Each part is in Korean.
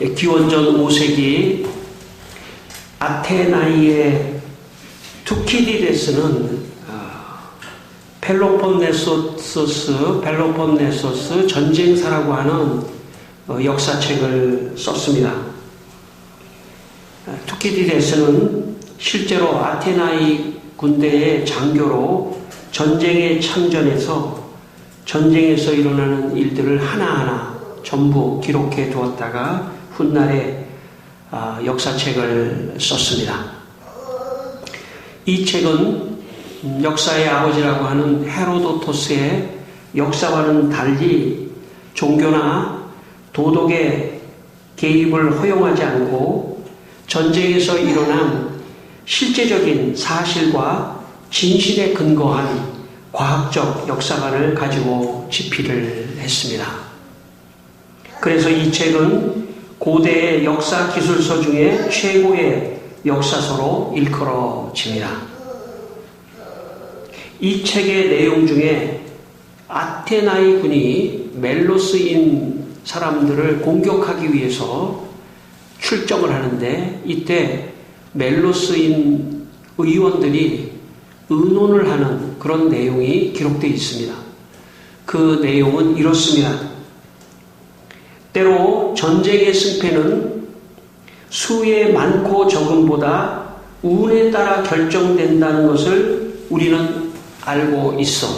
기원전 5세기 아테나이의 투키디데스는 펠로폰네소스 전쟁사라고 하는 역사책을 썼습니다. 투키디데스는 실제로 아테나이 군대의 장교로 전쟁에 참전해서 전쟁에서 일어나는 일들을 하나하나 전부 기록해 두었다가 훗날에 역사책을 썼습니다. 이 책은 역사의 아버지라고 하는 헤로도토스의 역사와는 달리 종교나 도덕의 개입을 허용하지 않고 전쟁에서 일어난 실제적인 사실과 진실에 근거한 과학적 역사관을 가지고 집필을 했습니다. 그래서 이 책은 고대의 역사 기술서 중에 최고의 역사서로 일컬어집니다. 이 책의 내용 중에 아테나이 군이 멜로스인 사람들을 공격하기 위해서 출정을 하는데 이때 멜로스인 의원들이 의논을 하는 그런 내용이 기록되어 있습니다. 그 내용은 이렇습니다. 때로 전쟁의 승패는 수의 많고 적음보다 운에 따라 결정된다는 것을 우리는 알고 있어.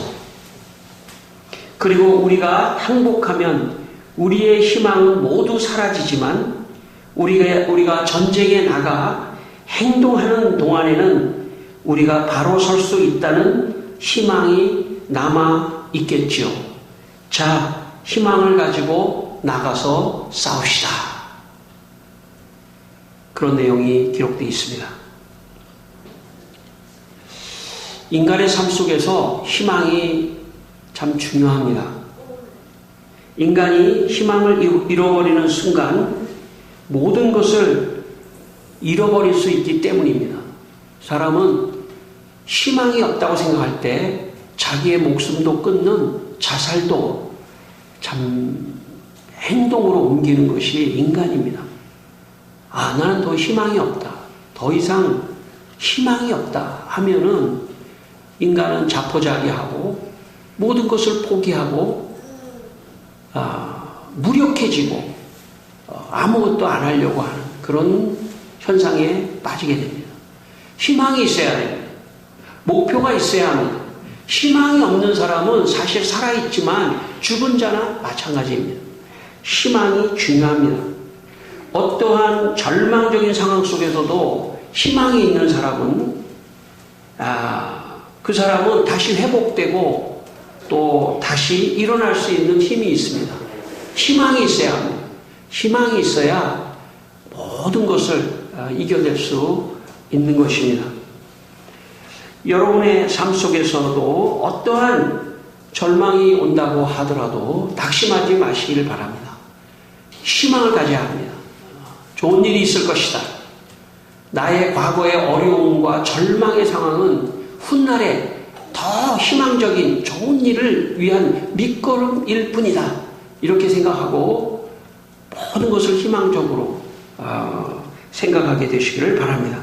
그리고 우리가 항복하면 우리의 희망은 모두 사라지지만 우리가 전쟁에 나가 행동하는 동안에는 우리가 바로 설 수 있다는 희망이 남아 있겠지요. 자, 희망을 가지고 나가서 싸웁시다. 그런 내용이 기록되어 있습니다. 인간의 삶 속에서 희망이 참 중요합니다. 인간이 희망을 잃어버리는 순간 모든 것을 잃어버릴 수 있기 때문입니다. 사람은 희망이 없다고 생각할 때 자기의 목숨도 끊는 자살도 참 행동으로 옮기는 것이 인간입니다. 나는 더 희망이 없다. 더 이상 희망이 없다 하면은 인간은 자포자기하고 모든 것을 포기하고 무력해지고 아무것도 안 하려고 하는 그런 현상에 빠지게 됩니다. 희망이 있어야 됩니다. 목표가 있어야 합니다. 희망이 없는 사람은 사실 살아있지만 죽은 자나 마찬가지입니다. 희망이 중요합니다. 어떠한 절망적인 상황 속에서도 희망이 있는 사람은 그 사람은 다시 회복되고 또 다시 일어날 수 있는 힘이 있습니다. 희망이 있어야 합니다. 희망이 있어야 모든 것을 이겨낼 수 있는 것입니다. 여러분의 삶 속에서도 어떠한 절망이 온다고 하더라도 낙심하지 마시길 바랍니다. 희망을 가져야 합니다. 좋은 일이 있을 것이다. 나의 과거의 어려움과 절망의 상황은 훗날에 더 희망적인 좋은 일을 위한 밑거름일 뿐이다. 이렇게 생각하고 모든 것을 희망적으로 생각하게 되시기를 바랍니다.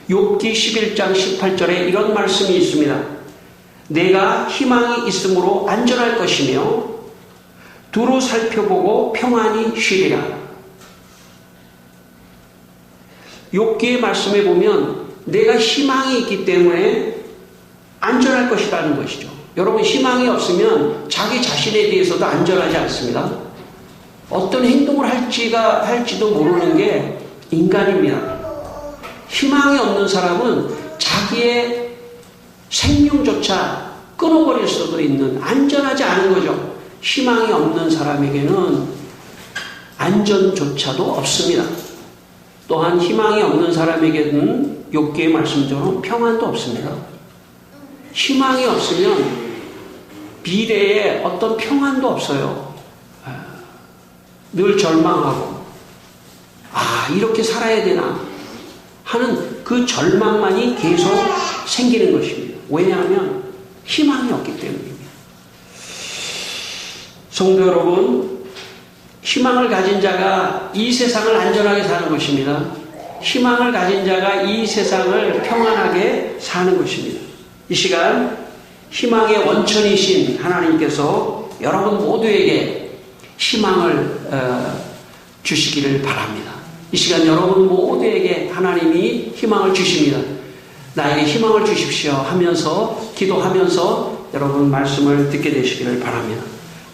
욥기 11장 18절에 이런 말씀이 있습니다. 내가 희망이 있으므로 안전할 것이며 두루 살펴보고 평안히 쉬리라. 욥기의 말씀에 보면 내가 희망이 있기 때문에 안전할 것이라는 것이죠. 여러분 희망이 없으면 자기 자신에 대해서도 안전하지 않습니다. 어떤 행동을 할지도 모르는 게 인간입니다. 희망이 없는 사람은 자기의 생명조차 끊어버릴 수도 있는 안전하지 않은 거죠. 희망이 없는 사람에게는 안전조차도 없습니다. 또한 희망이 없는 사람에게는 욥기의 말씀처럼 평안도 없습니다. 희망이 없으면 미래에 어떤 평안도 없어요. 늘 절망하고 이렇게 살아야 되나 하는 그 절망만이 계속 생기는 것입니다. 왜냐하면 희망이 없기 때문입니다. 성도 여러분, 희망을 가진 자가 이 세상을 안전하게 사는 것입니다. 희망을 가진 자가 이 세상을 평안하게 사는 것입니다. 이 시간 희망의 원천이신 하나님께서 여러분 모두에게 희망을 주시기를 바랍니다. 이 시간 여러분 모두에게 하나님이 희망을 주십니다. 나에게 희망을 주십시오 하면서 기도하면서 여러분 말씀을 듣게 되시기를 바랍니다.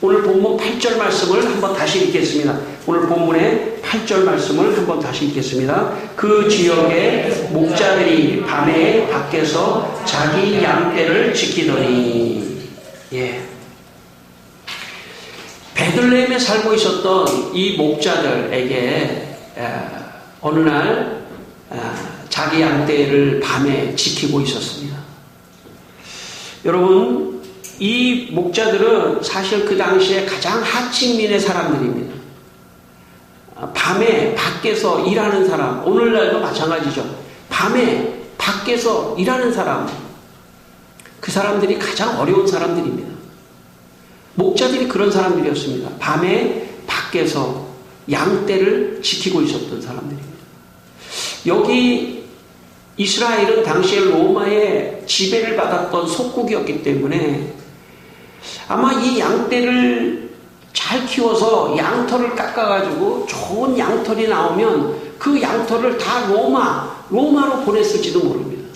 오늘 본문 8절 말씀을 한번 다시 읽겠습니다. 오늘 본문의 8절 말씀을 한번 다시 읽겠습니다. 그 지역의 목자들이 밤에 밖에서 자기 양떼를 지키더니, 예. 베들레헴에 살고 있었던 이 목자들에게 어느 날 자기 양떼를 밤에 지키고 있었습니다. 여러분, 이 목자들은 사실 그 당시에 가장 하층민의 사람들입니다. 밤에 밖에서 일하는 사람, 오늘날도 마찬가지죠. 밤에 밖에서 일하는 사람, 그 사람들이 가장 어려운 사람들입니다. 목자들이 그런 사람들이었습니다. 밤에 밖에서 양떼를 지키고 있었던 사람들입니다. 여기 이스라엘은 당시에 로마의 지배를 받았던 속국이었기 때문에 아마 이 양떼를 잘 키워서 양털을 깎아가지고 좋은 양털이 나오면 그 양털을 다 로마로 보냈을지도 모릅니다.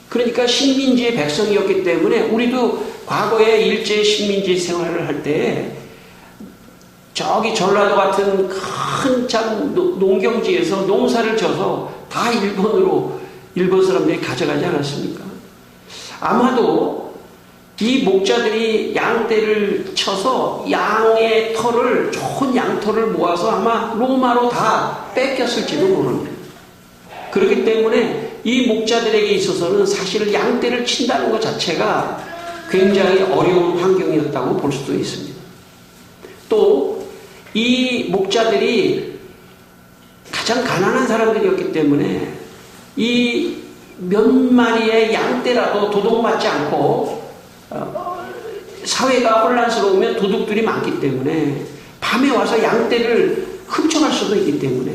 그러니까 식민지의 백성이었기 때문에 우리도 과거에 일제 식민지 생활을 할 때 저기 전라도 같은 큰 참 농경지에서 농사를 져서 다 일본 사람들이 가져가지 않았습니까? 아마도 이 목자들이 양떼를 쳐서 양의 털을, 좋은 양털을 모아서 아마 로마로 다 뺏겼을지도 모릅니다. 그렇기 때문에 이 목자들에게 있어서는 사실 양떼를 친다는 것 자체가 굉장히 어려운 환경이었다고 볼 수도 있습니다. 또 이 목자들이 가장 가난한 사람들이었기 때문에 이 몇 마리의 양떼라도 도둑맞지 않고 사회가 혼란스러우면 도둑들이 많기 때문에 밤에 와서 양떼를 훔쳐갈 수도 있기 때문에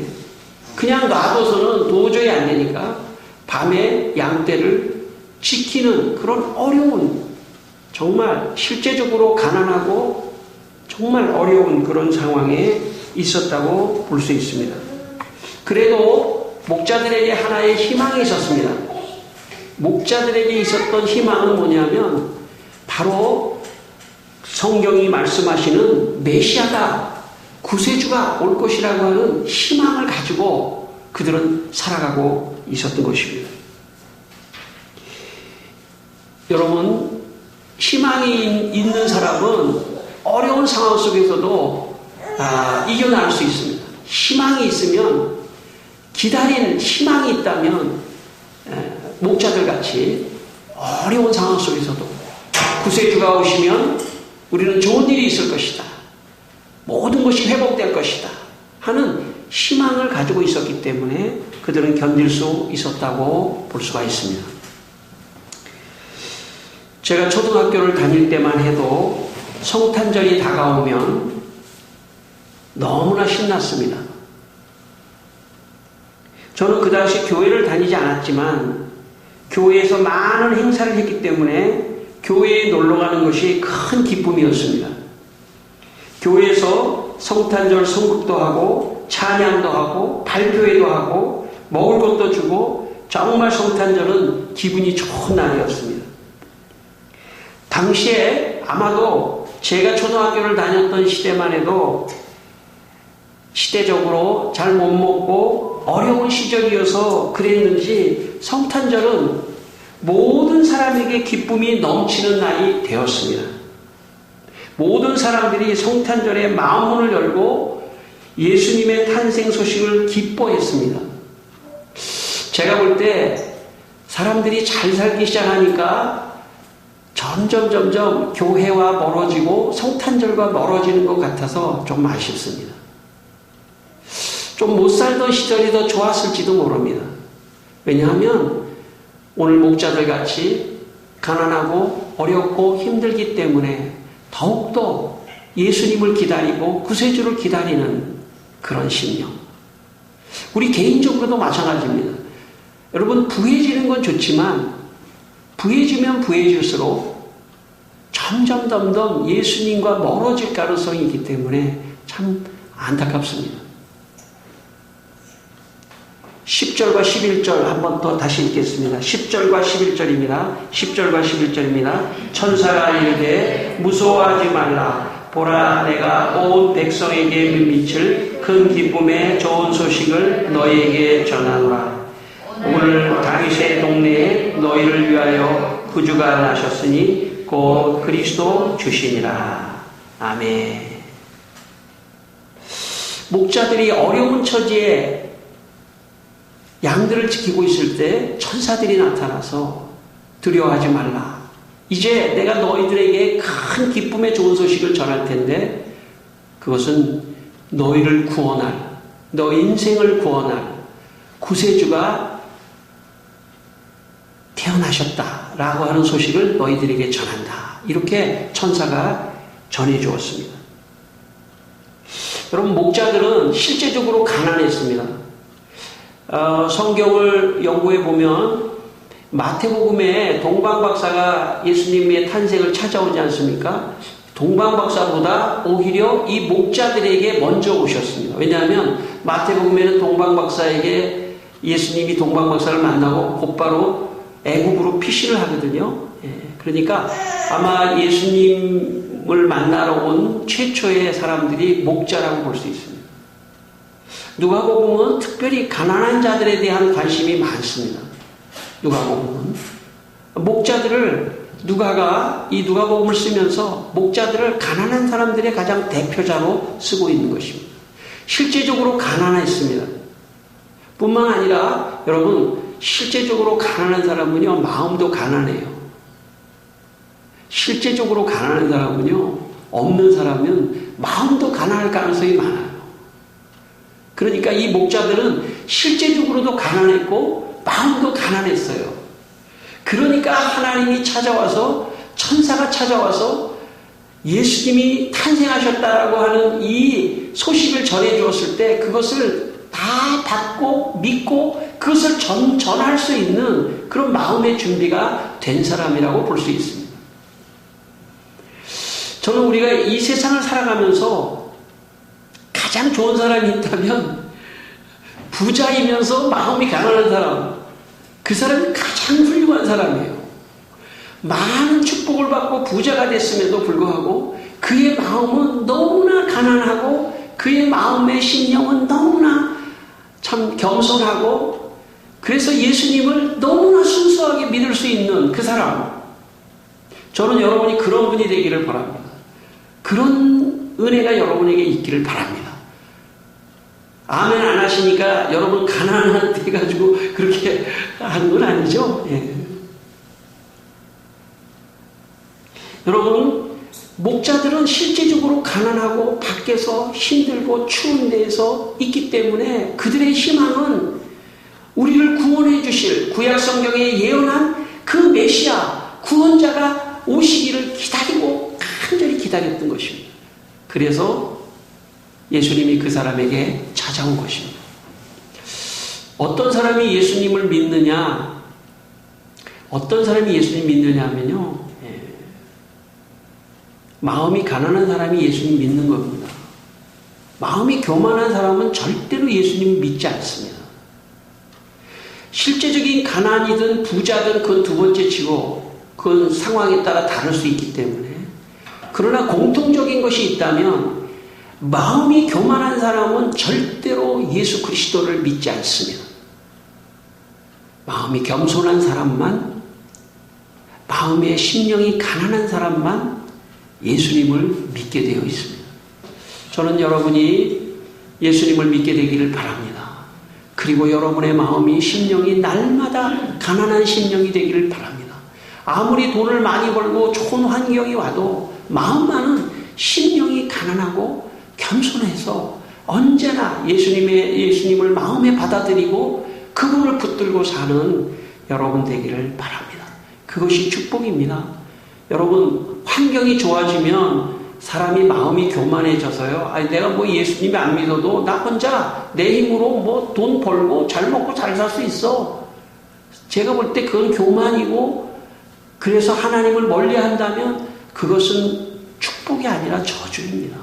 그냥 놔둬서는 도저히 안 되니까 밤에 양떼를 지키는 그런 어려운, 정말 실제적으로 가난하고 정말 어려운 그런 상황에 있었다고 볼 수 있습니다. 그래도 목자들에게 하나의 희망이 있었습니다. 목자들에게 있었던 희망은 뭐냐면 바로 성경이 말씀하시는 메시아가, 구세주가 올 것이라고 하는 희망을 가지고 그들은 살아가고 있었던 것입니다. 여러분, 희망이 있는 사람은 어려운 상황 속에서도 이겨나갈 수 있습니다. 희망이 있으면, 기다린 희망이 있다면 목자들 같이 어려운 상황 속에서도 구세주가 오시면 우리는 좋은 일이 있을 것이다, 모든 것이 회복될 것이다 하는 희망을 가지고 있었기 때문에 그들은 견딜 수 있었다고 볼 수가 있습니다. 제가 초등학교를 다닐 때만 해도 성탄절이 다가오면 너무나 신났습니다. 저는 그 당시 교회를 다니지 않았지만 교회에서 많은 행사를 했기 때문에 교회에 놀러가는 것이 큰 기쁨이었습니다. 교회에서 성탄절 성극도 하고 찬양도 하고 발표회도 하고 먹을 것도 주고 정말 성탄절은 기분이 좋은 날이었습니다. 당시에 아마도 제가 초등학교를 다녔던 시대만 해도 시대적으로 잘 못 먹고 어려운 시절이어서 그랬는지 성탄절은 모든 사람에게 기쁨이 넘치는 날이 되었습니다. 모든 사람들이 성탄절에 마음문을 열고 예수님의 탄생 소식을 기뻐했습니다. 제가 볼 때 사람들이 잘 살기 시작하니까 점점 교회와 멀어지고 성탄절과 멀어지는 것 같아서 좀 아쉽습니다. 좀 못 살던 시절이 더 좋았을지도 모릅니다. 왜냐하면 오늘 목자들 같이 가난하고 어렵고 힘들기 때문에 더욱더 예수님을 기다리고 구세주를 기다리는 그런 심령. 우리 개인적으로도 마찬가지입니다. 여러분, 부해지는 건 좋지만 부해지면 부해질수록 점점 예수님과 멀어질 가능성이 있기 때문에 참 안타깝습니다. 10절과 11절 한번 더 다시 읽겠습니다. 10절과 11절입니다. 10절과 11절입니다. 천사가 이르되 무서워하지 말라. 보라, 내가 온 백성에게 미칠 큰 기쁨의 좋은 소식을 너희에게 전하노라. 오늘 다윗의 동네에 너희를 위하여 구주가 나셨으니 곧 그리스도 주시니라. 아멘. 목자들이 어려운 처지에 양들을 지키고 있을 때 천사들이 나타나서 두려워하지 말라. 이제 내가 너희들에게 큰 기쁨의 좋은 소식을 전할 텐데 그것은 너희를 구원할, 너 인생을 구원할 구세주가 태어나셨다라고 하는 소식을 너희들에게 전한다. 이렇게 천사가 전해주었습니다. 여러분, 목자들은 실제적으로 가난했습니다. 성경을 연구해 보면 마태복음에 동방박사가 예수님의 탄생을 찾아오지 않습니까? 동방박사보다 오히려 이 목자들에게 먼저 오셨습니다. 왜냐하면 마태복음에는 동방박사에게 예수님이 동방박사를 만나고 곧바로 애굽으로 피신을 하거든요. 그러니까 아마 예수님을 만나러 온 최초의 사람들이 목자라고 볼 수 있습니다. 누가복음은 특별히 가난한 자들에 대한 관심이 많습니다. 누가복음은 목자들을 누가가 이 누가복음을 쓰면서 목자들을 가난한 사람들의 가장 대표자로 쓰고 있는 것입니다. 실제적으로 가난했습니다. 뿐만 아니라 여러분, 실제적으로 가난한 사람은요, 마음도 가난해요. 실제적으로 가난한 사람은요, 없는 사람은 마음도 가난할 가능성이 많아요. 그러니까 이 목자들은 실제적으로도 가난했고 마음도 가난했어요. 그러니까 하나님이 찾아와서, 천사가 찾아와서 예수님이 탄생하셨다라고 하는 이 소식을 전해주었을 때 그것을 다 받고 믿고 그것을 전할 수 있는 그런 마음의 준비가 된 사람이라고 볼 수 있습니다. 저는 우리가 이 세상을 살아가면서 가장 좋은 사람이 있다면 부자이면서 마음이 가난한 사람, 그 사람이 가장 훌륭한 사람이에요. 많은 축복을 받고 부자가 됐음에도 불구하고 그의 마음은 너무나 가난하고 그의 마음의 심령은 너무나 참 겸손하고 그래서 예수님을 너무나 순수하게 믿을 수 있는 그 사람. 저는 여러분이 그런 분이 되기를 바랍니다. 그런 은혜가 여러분에게 있기를 바랍니다. 아멘 안 하시니까 여러분 가난한데 가지고 그렇게 하는 건 아니죠? 예. 여러분, 목자들은 실제적으로 가난하고 밖에서 힘들고 추운 데에서 있기 때문에 그들의 희망은 우리를 구원해 주실 구약 성경에 예언한 그 메시아 구원자가 오시기를 기다리고 간절히 기다렸던 것입니다. 그래서 예수님이 그 사람에게 찾아온 것입니다. 어떤 사람이 예수님을 믿느냐, 어떤 사람이 예수님 믿느냐 하면요, 마음이 가난한 사람이 예수님 믿는 겁니다. 마음이 교만한 사람은 절대로 예수님을 믿지 않습니다. 실제적인 가난이든 부자든 그건 두 번째 치고 그건 상황에 따라 다를 수 있기 때문에, 그러나 공통적인 것이 있다면 마음이 교만한 사람은 절대로 예수 그리스도를 믿지 않습니다. 마음이 겸손한 사람만, 마음의 심령이 가난한 사람만 예수님을 믿게 되어 있습니다. 저는 여러분이 예수님을 믿게 되기를 바랍니다. 그리고 여러분의 마음이, 심령이 날마다 가난한 심령이 되기를 바랍니다. 아무리 돈을 많이 벌고 좋은 환경이 와도 마음만은 심령이 가난하고 겸손해서 언제나 예수님을 마음에 받아들이고 그분을 붙들고 사는 여러분 되기를 바랍니다. 그것이 축복입니다. 여러분, 환경이 좋아지면 사람이 마음이 교만해져서요. 아니, 내가 뭐 예수님이 안 믿어도 나 혼자 내 힘으로 뭐 돈 벌고 잘 먹고 잘 살 수 있어. 제가 볼 때 그건 교만이고, 그래서 하나님을 멀리 한다면 그것은 축복이 아니라 저주입니다.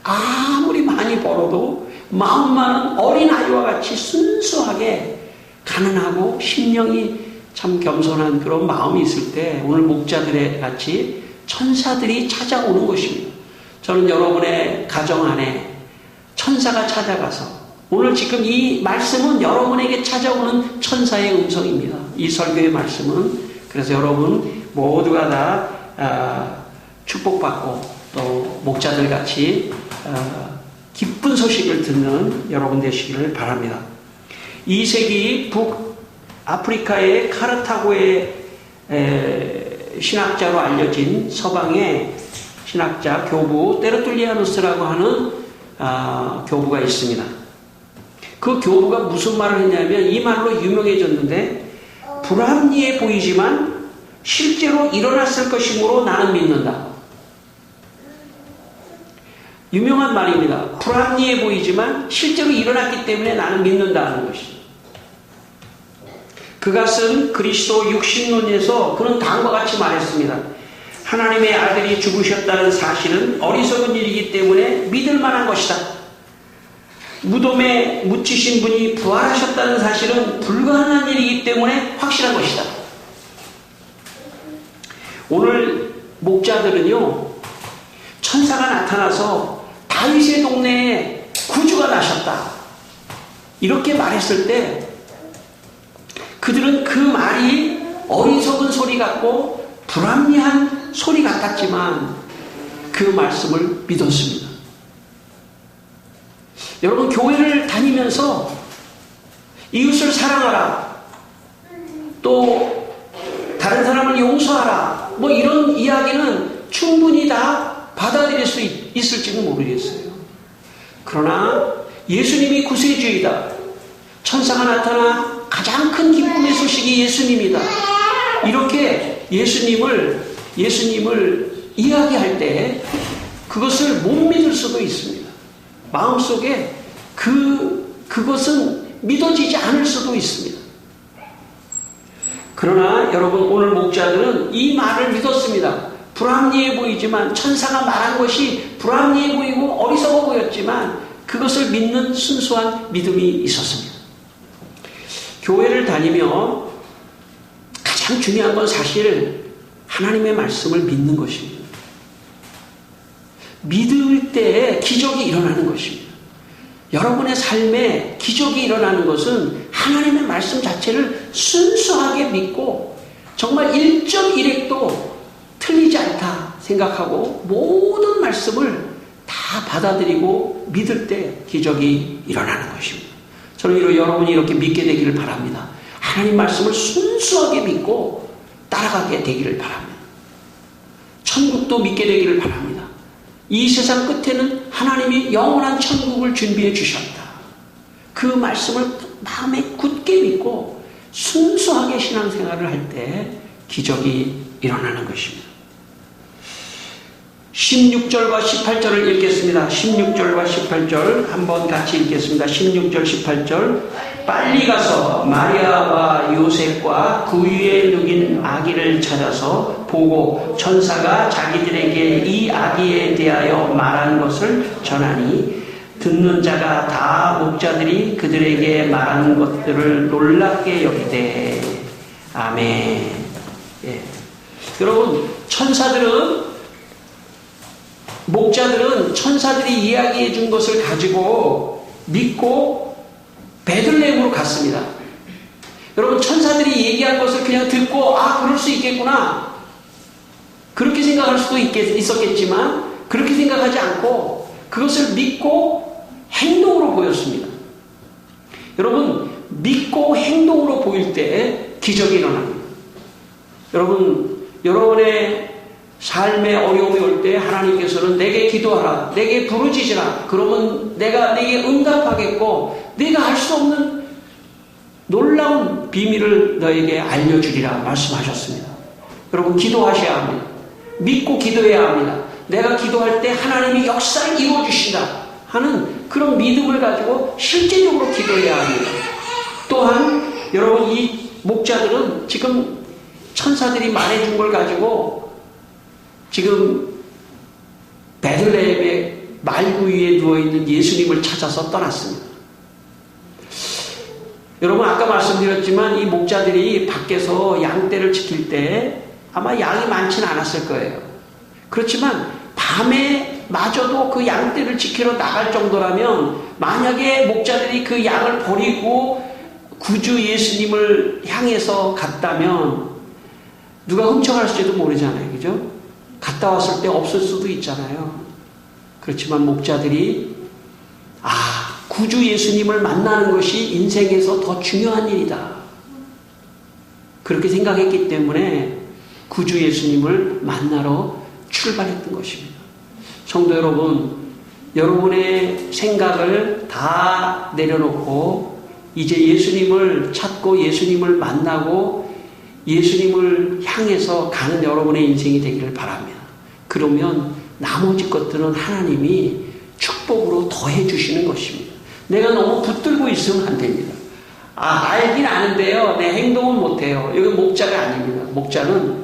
아무리 많이 벌어도 마음만은 어린아이와 같이 순수하게 가난하고 심령이 참 겸손한 그런 마음이 있을 때 오늘 목자들의 같이 천사들이 찾아오는 것입니다. 저는 여러분의 가정 안에 천사가 찾아가서, 오늘 지금 이 말씀은 여러분에게 찾아오는 천사의 음성입니다. 이 설교의 말씀은. 그래서 여러분 모두가 다 축복받고 또 목자들 같이 기쁜 소식을 듣는 여러분 되시기를 바랍니다. 2세기 북아프리카의 카르타고의 신학자로 알려진 서방의 신학자 교부 테르툴리아누스라고 하는 교부가 있습니다. 그 교부가 무슨 말을 했냐면 이 말로 유명해졌는데, 불합리해 보이지만 실제로 일어났을 것이므로 나는 믿는다. 유명한 말입니다. 불합리해 보이지만 실제로 일어났기 때문에 나는 믿는다는 것이죠. 그가 쓴 그리스도 육신론에서 그는 다음과 같이 말했습니다. 하나님의 아들이 죽으셨다는 사실은 어리석은 일이기 때문에 믿을 만한 것이다. 무덤에 묻히신 분이 부활하셨다는 사실은 불가능한 일이기 때문에 확실한 것이다. 오늘 목자들은요, 천사가 나타나서 다윗의 동네에 구주가 나셨다, 이렇게 말했을 때 그들은 그 말이 어리석은 소리 같고 불합리한 소리 같았지만 그 말씀을 믿었습니다. 여러분, 교회를 다니면서 이웃을 사랑하라, 또 다른 사람을 용서하라, 뭐 이런 이야기는 충분히 다 받아들일 수 있을지는 모르겠어요. 그러나 예수님이 구세주이다, 천사가 나타나 가장 큰 기쁨의 소식이 예수님이다, 이렇게 예수님을 이야기할 때 그것을 못 믿을 수도 있습니다. 마음속에 그것은 믿어지지 않을 수도 있습니다. 그러나 여러분, 오늘 목자들은 이 말을 믿었습니다. 불합리해 보이지만, 천사가 말한 것이 불합리해 보이고 어리석어 보였지만 그것을 믿는 순수한 믿음이 있었습니다. 교회를 다니며 가장 중요한 건 사실 하나님의 말씀을 믿는 것입니다. 믿을 때 기적이 일어나는 것입니다. 여러분의 삶에 기적이 일어나는 것은 하나님의 말씀 자체를 순수하게 믿고 정말 1.1핵도 틀리지 않다 생각하고 모든 말씀을 다 받아들이고 믿을 때 기적이 일어나는 것입니다. 저는 여러분이 이렇게 믿게 되기를 바랍니다. 하나님 말씀을 순수하게 믿고 따라가게 되기를 바랍니다. 천국도 믿게 되기를 바랍니다. 이 세상 끝에는 하나님이 영원한 천국을 준비해 주셨다, 그 말씀을 마음에 굳게 믿고 순수하게 신앙생활을 할 때 기적이 일어나는 것입니다. 16절과 18절을 읽겠습니다. 16절과 18절 한번 같이 읽겠습니다. 16절 18절. 빨리 가서 마리아와 요셉과 그 위에 누긴 아기를 찾아서 보고 천사가 자기들에게 이 아기에 대하여 말한 것을 전하니, 듣는 자가 다 목자들이 그들에게 말한 것들을 놀랍게 여기되. 아멘. 예. 여러분, 목자들은 천사들이 이야기해 준 것을 가지고 믿고 베들레헴으로 갔습니다. 여러분, 천사들이 얘기한 것을 그냥 듣고 그럴 수 있겠구나, 그렇게 생각할 수도 있었겠지만 그렇게 생각하지 않고 그것을 믿고 행동으로 보였습니다. 여러분, 믿고 행동으로 보일 때 기적이 일어납니다. 여러분, 여러분의 삶의 어려움이 올 때 하나님께서는 내게 기도하라, 내게 부르짖으라, 그러면 내가 내게 응답하겠고 내가 알 수 없는 놀라운 비밀을 너에게 알려주리라 말씀하셨습니다. 여러분, 기도하셔야 합니다. 믿고 기도해야 합니다. 내가 기도할 때 하나님이 역사를 이루어주신다 하는 그런 믿음을 가지고 실제적으로 기도해야 합니다. 또한 여러분, 이 목자들은 지금 천사들이 말해준 걸 가지고 지금 베들레헴의 말구 위에 누워있는 예수님을 찾아서 떠났습니다. 여러분, 아까 말씀드렸지만 이 목자들이 밖에서 양떼를 지킬 때 아마 양이 많지는 않았을 거예요. 그렇지만 밤에 마저도 그 양떼를 지키러 나갈 정도라면, 만약에 목자들이 그 양을 버리고 구주 예수님을 향해서 갔다면 누가 훔쳐갈지도 모르잖아요. 그죠? 갔다 왔을 때 없을 수도 있잖아요. 그렇지만 목자들이 구주 예수님을 만나는 것이 인생에서 더 중요한 일이다, 그렇게 생각했기 때문에 구주 예수님을 만나러 출발했던 것입니다. 성도 여러분, 여러분의 생각을 다 내려놓고 이제 예수님을 찾고 예수님을 만나고 예수님을 향해서 가는 여러분의 인생이 되기를 바랍니다. 그러면 나머지 것들은 하나님이 축복으로 더해 주시는 것입니다. 내가 너무 붙들고 있으면 안 됩니다. 알긴 아는데요, 내 행동은 못해요. 여기 목자가 아닙니다. 목자는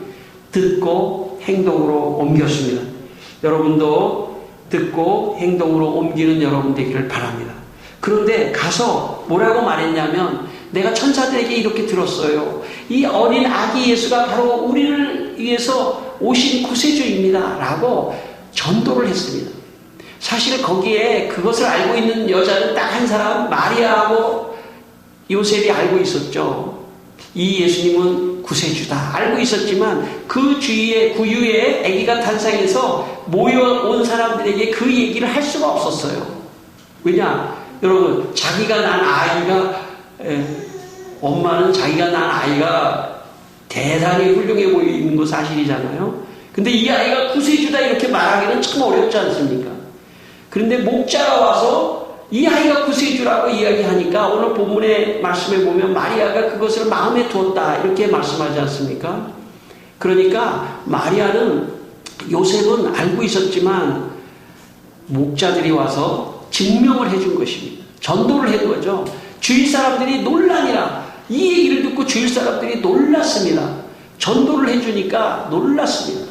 듣고 행동으로 옮겼습니다. 여러분도 듣고 행동으로 옮기는 여러분 되기를 바랍니다. 그런데 가서 뭐라고 말했냐면, 내가 천사들에게 이렇게 들었어요. 이 어린 아기 예수가 바로 우리를 위해서 오신 구세주입니다 라고 전도를 했습니다. 사실 거기에 그것을 알고 있는 여자는 딱 한 사람, 마리아하고 요셉이 알고 있었죠. 이 예수님은 구세주다 알고 있었지만 그 주위에 구유에 아기가 탄생해서 모여온 사람들에게 그 얘기를 할 수가 없었어요. 왜냐? 여러분, 자기가 난 아이가, 엄마는 자기가 난 아이가 대단히 훌륭해 보이는 거 사실이잖아요. 근데 이 아이가 구세주다 이렇게 말하기는 참 어렵지 않습니까? 그런데 목자가 와서 이 아이가 구세주라고 이야기하니까 오늘 본문의 말씀에 보면 마리아가 그것을 마음에 두었다 이렇게 말씀하지 않습니까? 그러니까 마리아는, 요셉은 알고 있었지만 목자들이 와서 증명을 해준 것입니다. 전도를 해준 거죠. 주위 사람들이 놀라니라. 이 얘기를 듣고 주위 사람들이 놀랐습니다. 전도를 해주니까 놀랐습니다.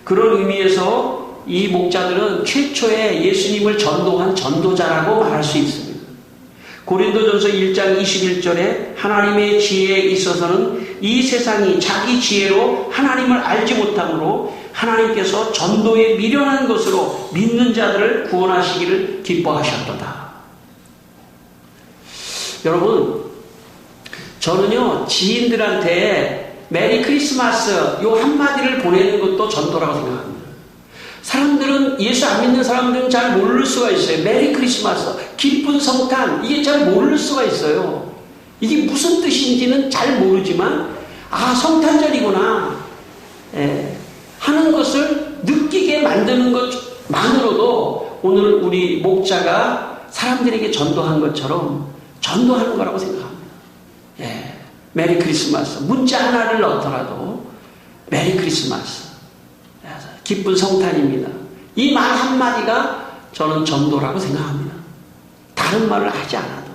그런 의미에서 이 목자들은 최초의 예수님을 전도한 전도자라고 말할 수 있습니다. 고린도전서 1장 21절에 하나님의 지혜에 있어서는 이 세상이 자기 지혜로 하나님을 알지 못하므로 하나님께서 전도에 미련한 것으로 믿는 자들을 구원하시기를 기뻐하셨도다. 여러분, 저는요, 지인들한테 메리 크리스마스 요 한마디를 보내는 것도 전도라고 생각합니다. 사람들은, 예수 안 믿는 사람들은 잘 모를 수가 있어요. 메리 크리스마스, 기쁜 성탄, 이게 잘 모를 수가 있어요. 이게 무슨 뜻인지는 잘 모르지만 성탄절이구나 하는 것을 느끼게 만드는 것만으로도 오늘 우리 목자가 사람들에게 전도한 것처럼 전도하는 거라고 생각합니다. 메리 크리스마스, 문자 하나를 넣더라도 메리 크리스마스, 기쁜 성탄입니다. 이 말 한마디가 저는 전도라고 생각합니다. 다른 말을 하지 않아도.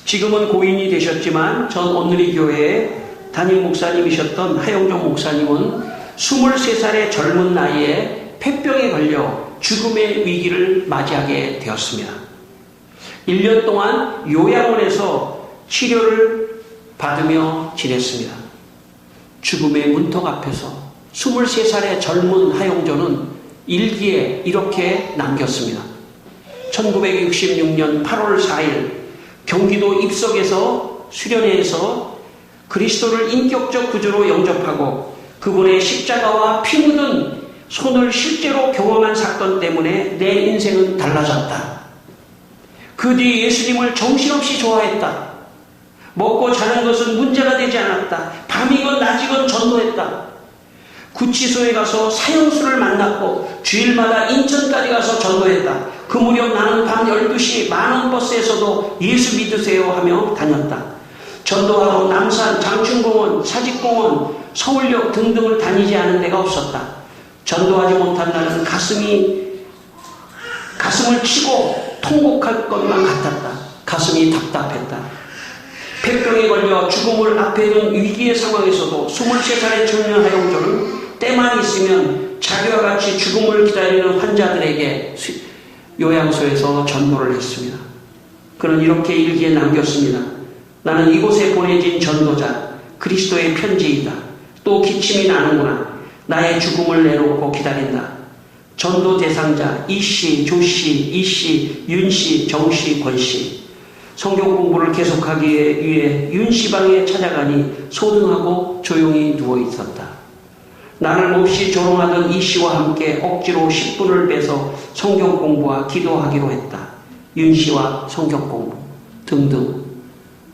지금은 고인이 되셨지만 전 오늘의 교회에 담임 목사님이셨던 하영종 목사님은 23살의 젊은 나이에 폐병에 걸려 죽음의 위기를 맞이하게 되었습니다. 1년 동안 요양원에서 치료를 받으며 지냈습니다. 죽음의 문턱 앞에서 23살의 젊은 하영조는 일기에 이렇게 남겼습니다. 1966년 8월 4일 경기도 입석에서 수련회에서 그리스도를 인격적 구주로 영접하고 그분의 십자가와 피 묻은 손을 실제로 경험한 사건 때문에 내 인생은 달라졌다. 그 뒤 예수님을 정신없이 좋아했다. 먹고 자는 것은 문제가 되지 않았다. 밤이건 낮이건 전도했다. 구치소에 가서 사형수를 만났고 주일마다 인천까지 가서 전도했다. 그 무렵 나는 밤 12시 많은 버스에서도 예수 믿으세요 하며 다녔다. 전도하러 남산, 장충공원, 사직공원, 서울역 등등을 다니지 않은 데가 없었다. 전도하지 못한 나는 가슴을 치고 통곡할 것만 같았다. 가슴이 답답했다. 폐병에 걸려 죽음을 앞에 둔 위기의 상황에서도 23살의 청년 하용조는 때만 있으면 자기와 같이 죽음을 기다리는 환자들에게 요양소에서 전도를 했습니다. 그는 이렇게 일기에 남겼습니다. 나는 이곳에 보내진 전도자, 그리스도의 편지이다. 또 기침이 나는구나. 나의 죽음을 내놓고 기다린다. 전도 대상자 이씨, 조씨, 이씨, 윤씨, 정씨, 권씨. 성경 공부를 계속하기 위해 윤씨방에 찾아가니 소등하고 조용히 누워있었다. 나를 몹시 조롱하던 이씨와 함께 억지로 10분을 빼서 성경 공부와 기도하기로 했다. 윤씨와 성경 공부 등등.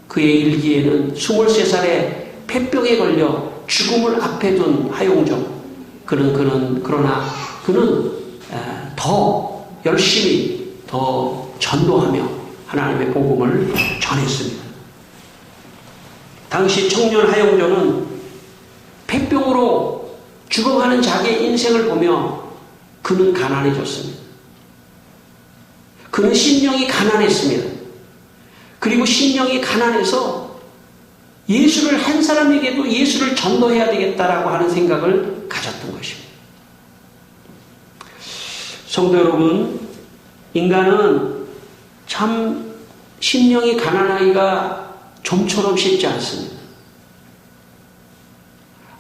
그의 일기에는 23살에 폐병에 걸려 죽음을 앞에 둔 하용정. 그러나 그는 더 열심히 더 전도하며 하나님의 복음을 전했습니다. 당시 청년 하용조는 폐병으로 죽어가는 자기의 인생을 보며 그는 가난해졌습니다. 그는 심령이 가난했습니다. 그리고 심령이 가난해서 예수를 한 사람에게도 예수를 전도해야 되겠다라고 하는 생각을 가졌던 것입니다. 성도 여러분, 인간은 참 심령이 가난하기가 좀처럼 쉽지 않습니다.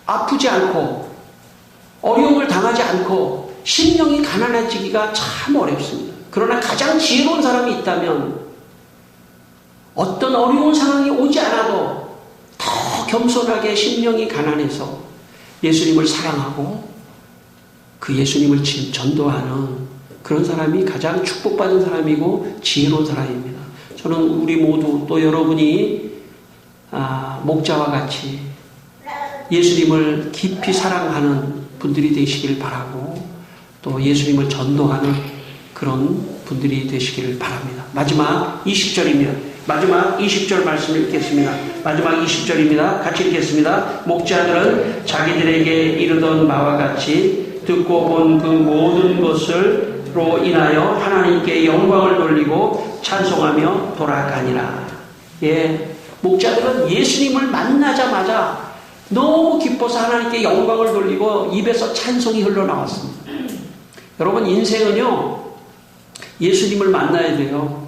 아프지 않고 어려움을 당하지 않고 심령이 가난해지기가 참 어렵습니다. 그러나 가장 지혜로운 사람이 있다면 어떤 어려운 상황이 오지 않아도 더 겸손하게 심령이 가난해서 예수님을 사랑하고 그 예수님을 전도하는 그런 사람이 가장 축복받은 사람이고 지혜로운 사람입니다. 저는 우리 모두 또 여러분이 목자와 같이 예수님을 깊이 사랑하는 분들이 되시길 바라고 또 예수님을 전도하는 그런 분들이 되시기를 바랍니다. 마지막 20절입니다. 마지막 20절 말씀을 읽겠습니다. 마지막 20절입니다. 같이 읽겠습니다. 목자들은 자기들에게 이르던 바와 같이 듣고 본 그 모든 것을로 인하여 하나님께 영광을 돌리고 찬송하며 돌아가니라. 예, 목자들은 예수님을 만나자마자 너무 기뻐서 하나님께 영광을 돌리고 입에서 찬송이 흘러나왔습니다. 여러분, 인생은요 예수님을 만나야 돼요.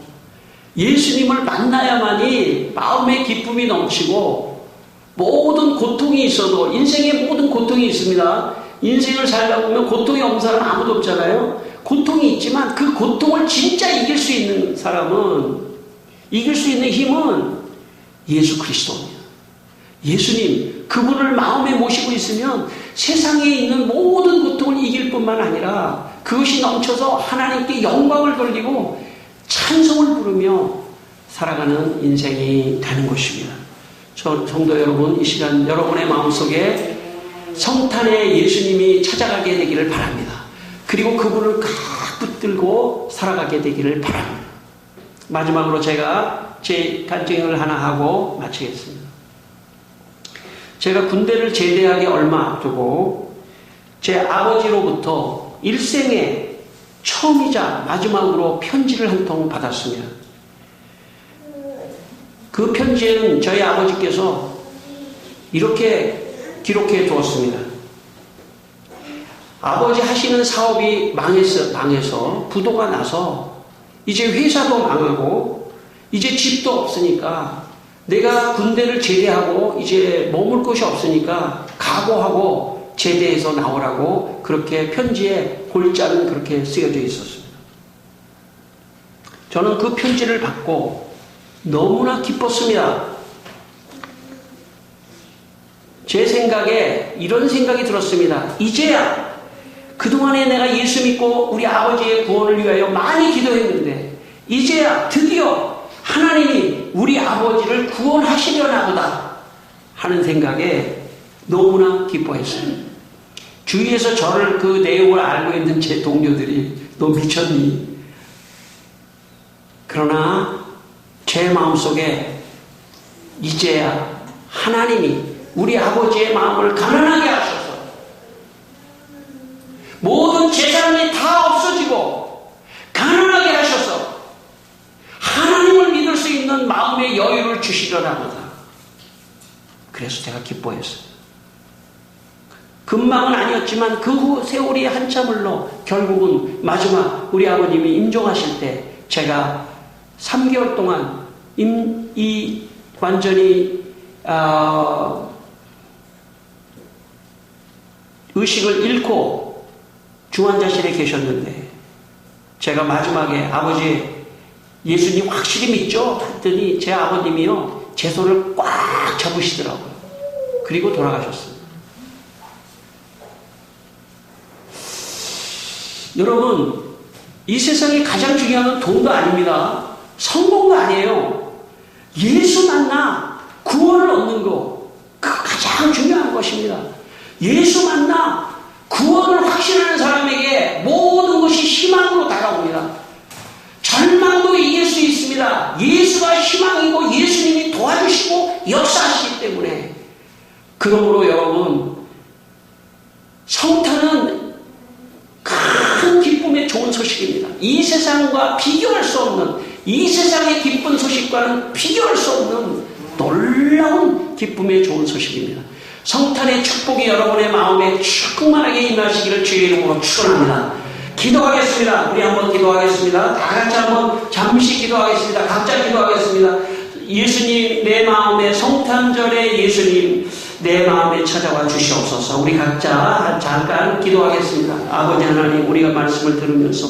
예수님을 만나야만이 마음의 기쁨이 넘치고 모든 고통이 있어도 인생에 모든 고통이 있습니다. 인생을 살다 보면 고통이 없는 사람 아무도 없잖아요. 고통이 있지만 그 고통을 진짜 이길 수 있는 사람은 이길 수 있는 힘은 예수 그리스도입니다. 예수님 그분을 마음에 모시고 있으면 세상에 있는 모든 고통을 이길 뿐만 아니라 그것이 넘쳐서 하나님께 영광을 돌리고 찬송을 부르며 살아가는 인생이 되는 것입니다. 성도 여러분, 이 시간 여러분의 마음속에 성탄의 예수님이 찾아가게 되기를 바랍니다. 그리고 그분을 꽉 붙들고 살아가게 되기를 바랍니다. 마지막으로 제가 제 간증을 하나 하고 마치겠습니다. 제가 군대를 제대하기 얼마 앞두고 제 아버지로부터 일생에 처음이자 마지막으로 편지를 한 통 받았습니다. 그 편지에는 저희 아버지께서 이렇게 기록해 두었습니다. 아버지 하시는 사업이 망해서 부도가 나서 이제 회사도 망하고 이제 집도 없으니까 내가 군대를 제대하고 이제 머물 곳이 없으니까 각오하고 제대해서 나오라고 그렇게 편지에 골자는 그렇게 쓰여져 있었습니다. 저는 그 편지를 받고 너무나 기뻤습니다. 제 생각에 이런 생각이 들었습니다. 이제야 그동안에 내가 예수 믿고 우리 아버지의 구원을 위하여 많이 기도했는데 이제야 드디어 하나님이 우리 아버지를 구원하시려나 보다 하는 생각에 너무나 기뻐했습니다. 주위에서 저를 그 내용을 알고 있는 제 동료들이 너 미쳤니? 그러나 제 마음속에 이제야 하나님이 우리 아버지의 마음을 가난하게 하셔서 모든 재산이 다 없어지고 가난하게 하셔서 하나님을 믿을 수 있는 마음의 여유를 주시더랍니다. 그래서 제가 기뻐했어요. 금방은 아니었지만 그 후 세월이 한참 흘러 결국은 마지막 우리 아버님이 임종하실 때 제가 3개월 동안 완전히 의식을 잃고 중환자실에 계셨는데 제가 마지막에 아버지 예수님 확실히 믿죠? 했더니 제 아버님이요 제 손을 꽉 잡으시더라고요. 그리고 돌아가셨습니다. 여러분, 이 세상에 가장 중요한 건 돈도 아닙니다. 성공도 아니에요. 예수 만나 구원을 얻는 거, 그거 가장 중요한 것입니다. 예수 만나 구원을 확신하는 사람에게 모든 것이 희망으로 다가옵니다. 절망도 이길 수 있습니다. 예수가 희망이고 예수님이 도와주시고 역사하시기 때문에. 그러므로 여러분, 성탄은 큰 기쁨의 좋은 소식입니다. 이 세상과 비교할 수 없는, 이 세상의 기쁜 소식과는 비교할 수 없는 놀라운 기쁨의 좋은 소식입니다. 성탄의 축복이 여러분의 마음에 충만하게 임하시기를 주의 이름으로 축원합니다. 기도하겠습니다. 우리 한번 기도하겠습니다. 다 같이 한번 잠시 기도하겠습니다. 각자 기도하겠습니다. 예수님, 내 마음에 성탄절에 예수님 내 마음에 찾아와 주시옵소서. 우리 각자 잠깐 기도하겠습니다. 아버지 하나님, 우리가 말씀을 들으면서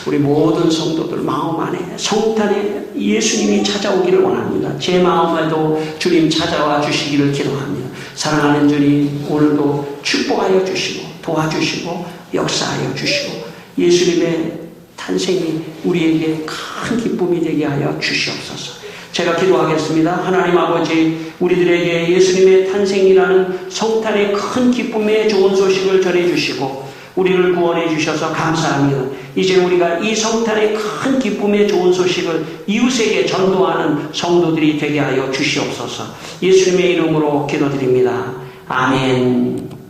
우리 모든 성도들 마음 안에 성탄에 예수님이 찾아오기를 원합니다. 제 마음에도 주님 찾아와 주시기를 기도합니다. 사랑하는 주님, 오늘도 축복하여 주시고 도와주시고 역사하여 주시고 예수님의 탄생이 우리에게 큰 기쁨이 되게 하여 주시옵소서. 제가 기도하겠습니다. 하나님 아버지, 우리들에게 예수님의 탄생이라는 성탄의 큰 기쁨의 좋은 소식을 전해주시고 우리를 구원해 주셔서 감사합니다. 이제 우리가 이 성탄의 큰 기쁨의 좋은 소식을 이웃에게 전도하는 성도들이 되게 하여 주시옵소서. 예수님의 이름으로 기도드립니다. 아멘.